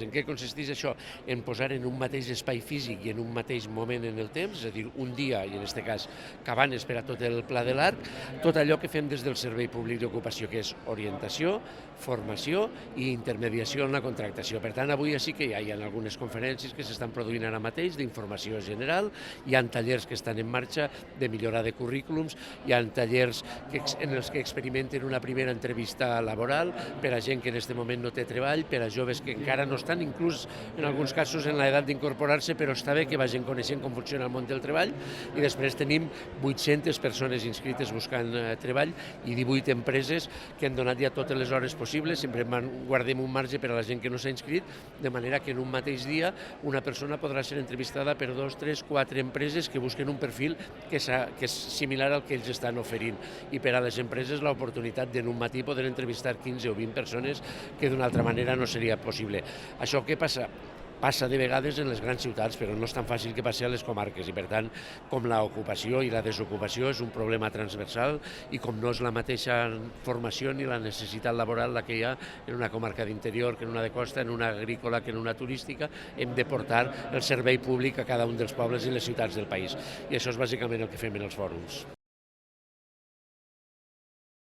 En què consisteix això? En posar en un mateix espai físic i en un mateix moment en el temps, és a dir, un dia, i en aquest cas Cabanes per a tot el Pla de l'Arc, tot allò que fem des del Servei Públic d'Ocupació, que és orientació, formació i intermediació en la contractació. Per tant, avui sí que hi ha algunes conferències que s'estan produint ara mateix d'informació general, hi ha tallers que estan en marxa de millora de currículums, hi ha tallers en els que experimenten una primera entrevista laboral per a gent que en aquest moment no té treball, per a joves que encara no estan inclús en alguns casos en l'edat d'incorporar-se, però està bé que vagin coneixent com funciona el món del treball, i després tenim 800 persones inscrites buscant treball i 18 empreses que han donat ja totes les hores possibles. Sempre guardem un marge per a la gent que no s'ha inscrit, de manera que en un mateix dia una persona podrà ser entrevistada per 2, 3, 4 empreses que busquen un perfil que és similar al que ells estan oferint, i per a les empreses l'oportunitat d'en un matí poder entrevistar 15 o 20 persones que d'una altra manera no seria possible. Això què passa? Passa de vegades en les grans ciutats, però no és tan fàcil que passi a les comarques, i per tant, com l'ocupació i la desocupació és un problema transversal, i com no és la mateixa formació ni la necessitat laboral la que hi ha en una comarca d'interior que en una de costa, en una agrícola que en una turística, hem de portar el servei públic a cada un dels pobles i les ciutats del país. I això és bàsicament el que fem en els fòrums.